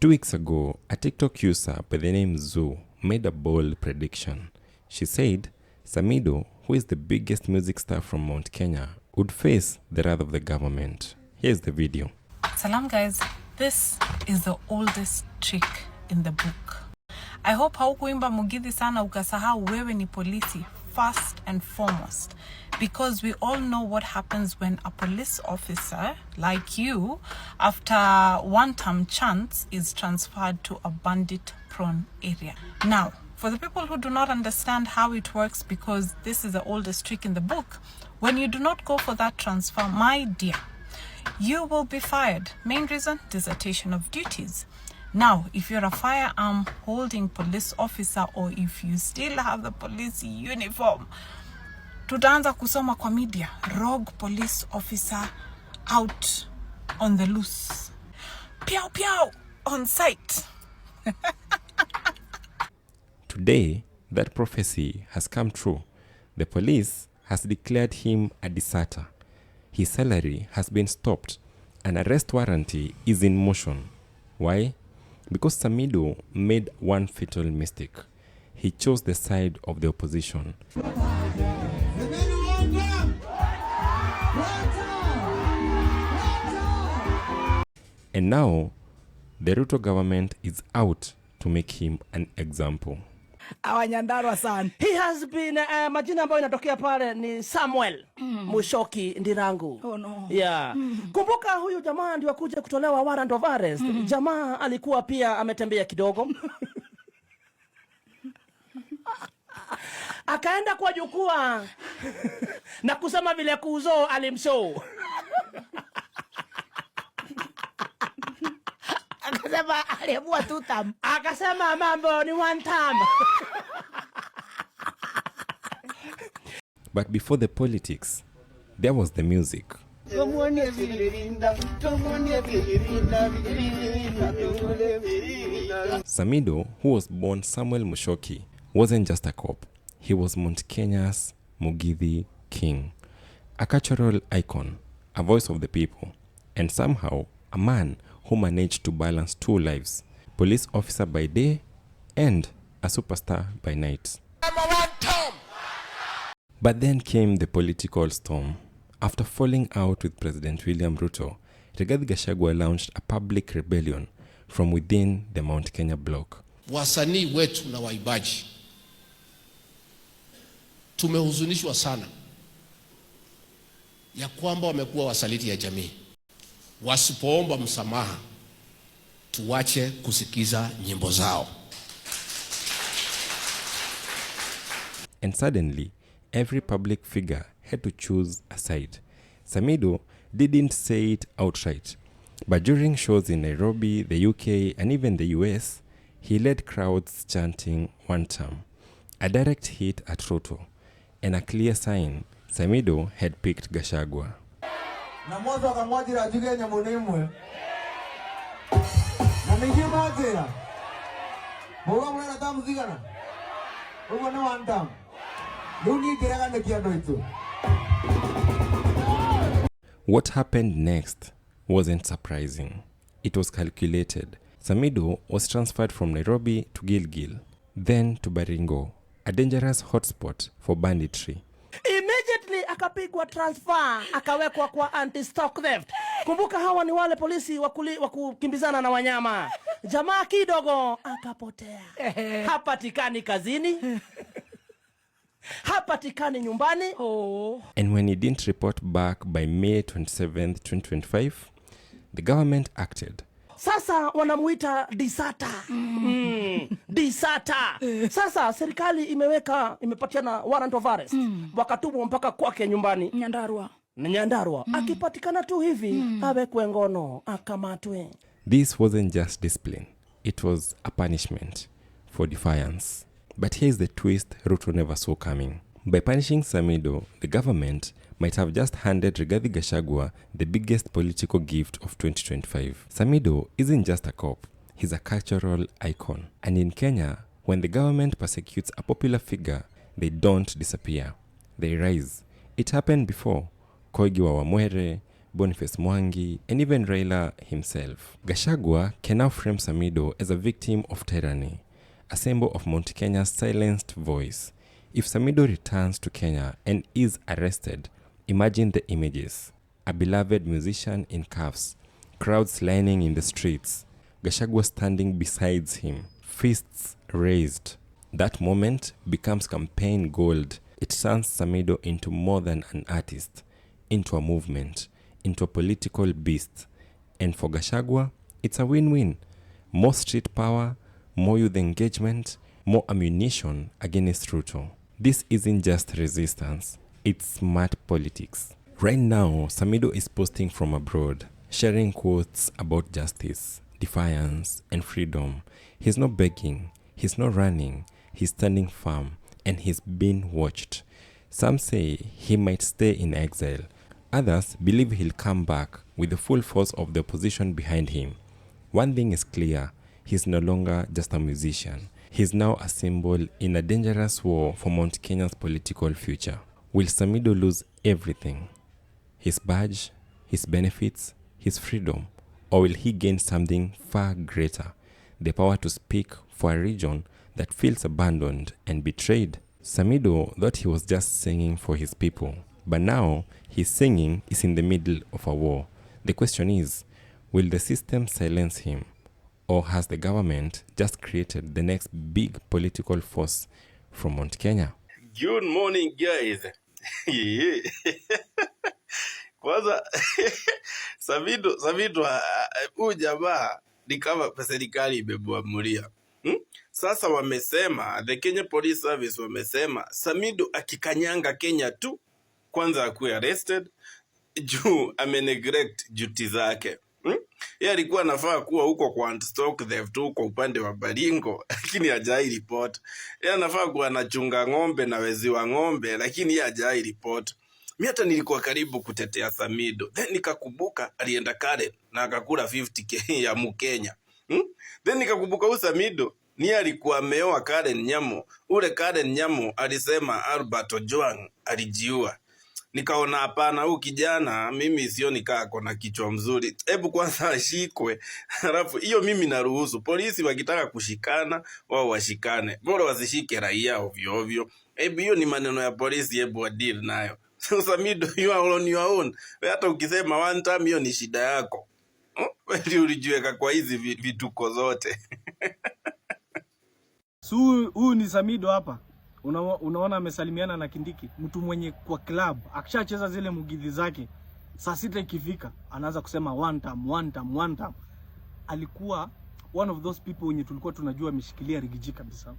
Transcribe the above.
2 weeks ago, a TikTok user by the name Zoo made a bold prediction. She said Samidoh, who is the biggest music star from Mount Kenya, would face the wrath of the government. Here's the video. Salam guys, this is the oldest trick in the book. I hope haukuimba mugithi sana ukasahau wewe ni polisi first and foremost, because we all know what happens when a police officer like you, after one-term chance, is transferred to a bandit-prone area. Now, for the people who do not understand how it works, because this is the oldest trick in the book, when you do not go for that transfer, my dear, you will be fired. Main reason, dissertation of duties. Now, if you're a firearm holding police officer, or if you still have the police uniform, tutaanza kusoma kwa media, rogue police officer out on the loose. Piao piao on site. Today, that prophecy has come true. The police has declared him a deserter. His salary has been stopped. An arrest warrant is in motion. Why? Because Samidoh made one fatal mistake. He chose the side of the opposition. And now, the Ruto government is out to make him an example. Awanyandarwa sana. He has been majina ambayo inatokea pale ni Samuel Mushoki Ndirangu. Oh no. Yeah. Kumbuka huyu jamaa ndio kuja kutolewa warrant of arrest. Jamaa alikuwa pia ametembea kidogo. Akaenda kwa jukwaa na kusema vile Kuzo alimshow. Akasema aliamua 2 term. Akasema mambo ni 1 term. But before the politics, there was the music. Samidoh, who was born Samuel Mushoki, wasn't just a cop. He was Mount Kenya's Mugithi king, a cultural icon, a voice of the people, and somehow a man who managed to balance 2 lives, police officer by day and a superstar by night. But then came the political storm. After falling out with President William Ruto, Gachagua launched a public rebellion from within the Mount Kenya bloc. Wasanii wetu na waibaji tumehuzunishwa sana ya kwamba wamekuwa wasaliti ya jamii. Wasipoomba msamaha, tuwache kusikiza nyimbo zao. And suddenly, every public figure had to choose a side. Samidoh didn't say it outright, but during shows in Nairobi, the UK, and even the US, he led crowds chanting 1 term, a direct hit at Ruto, and a clear sign Samidoh had picked Gachagua. Na mwanzo akamwajira ajuge nyamunimwe na mingi mwajira mwoga mwana tamu zigana ugo ni 1 term luni kiraga ne kiado itu. What happened next wasn't surprising. It was calculated. Samidoh was transferred from Nairobi to Gilgil, then to Baringo, a dangerous hotspot for banditry. Immediately akapigwa transfer, akawekwa kwa anti-stock theft. Kumbuka hawa ni wale polisi wa kukimbizana na wanyama. Jamaa kidogo akapotea. Hapatikani kazini. Hapatikani nyumbani. And when he didn't report back by May 27th, 2025, the government acted. Sasa wanamuita deserter. Deserter. Sasa serikali imepatiana warrant of arrest. Wakatumwa mpaka kwake nyumbani. Nyandarua. Akipatikana tu hivi, awekwe ngono, akamatwe. This wasn't just discipline. It was a punishment for defiance. But here's the twist Ruto never saw coming. By punishing Samidoh, the government might have just handed Gachagua the biggest political gift of 2025. Samidoh isn't just a cop, he's a cultural icon. And in Kenya, when the government persecutes a popular figure, they don't disappear, they rise. It happened before. Koigi wa Wamwere, Boniface Mwangi, and even Raila himself. Gachagua can now frame Samidoh as a victim of tyranny, a symbol of Mount Kenya's silenced voice. If Samidoh returns to Kenya and is arrested, imagine the images. A beloved musician in cuffs, crowds lining in the streets, Gachagua standing beside him, fists raised. That moment becomes campaign gold. It turns Samidoh into more than an artist, into a movement, into a political beast. And for Gachagua, it's a win-win. More street power, more youth engagement, more ammunition against Ruto. This isn't just resistance, it's smart politics. Right now, Samidoh is posting from abroad, sharing quotes about justice, defiance, and freedom. He's not begging, he's not running, he's standing firm, and he's being watched. Some say he might stay in exile. Others believe he'll come back with the full force of the opposition behind him. One thing is clear, he's no longer just a musician. He's now a symbol in a dangerous war for Mount Kenya's political future. Will Samidoh lose everything? His badge, his benefits, his freedom? Or will he gain something far greater? The power to speak for a region that feels abandoned and betrayed? Samidoh thought he was just singing for his people. But now, his singing is in the middle of a war. The question is, will the system silence him? Or has the government just created the next big political force from Mount Kenya? Good morning, guys. Kwanza Samidoh huyu jamaa ni kama serikali imemwamulia. Sasa wamesema, the Kenya Police Service wamesema Samidoh akikanyanga Kenya tu kwanza akuwe arrested juu ameneglect duty zake. Yeye alikuwa anafaa kuwa huko kwa anti-stock theft huko upande wa Baringo, lakini hajai report. Yeye anafaa kuwa anachunga ng'ombe na wezi wa ng'ombe, lakini yeye hajai report. Mimi hata nilikuwa karibu kutetea Samidoh. Then nikakumbuka alienda Karen na akakula 50k ya Mkenya. Then nikakumbuka huyu Samidoh ni alikuwa ameoa Karen Nyamo. Ule Karen Nyamo alisema Albert Ojwang alijiua. Nikaona hapana, huyu kijana mimi sioni kaa kona kichwa mzuri. Hebu kwanza ashikwe. Halafu hiyo mimi naruhusu. Polisi wakitaka kushikana, wao washikane. Bora wasishike raia ovyo ovyo. Hebu hiyo ni maneno ya polisi, hebu wadeal nayo. Samidoh, you are on your own. Hata ukisema one time hiyo ni shida yako. Wewe ulijiweka kwa hizi vituko zote. Huyu ni Samidoh hapa. Unaona amesalimiana na Kindiki, mtu mwenye kwa club akishacheza zile mugidhi zake, saa 6 ikifika anaanza kusema one time. Alikuwa one of those people wenye tulikuwa tunajua ameshikilia rigiji kabisa.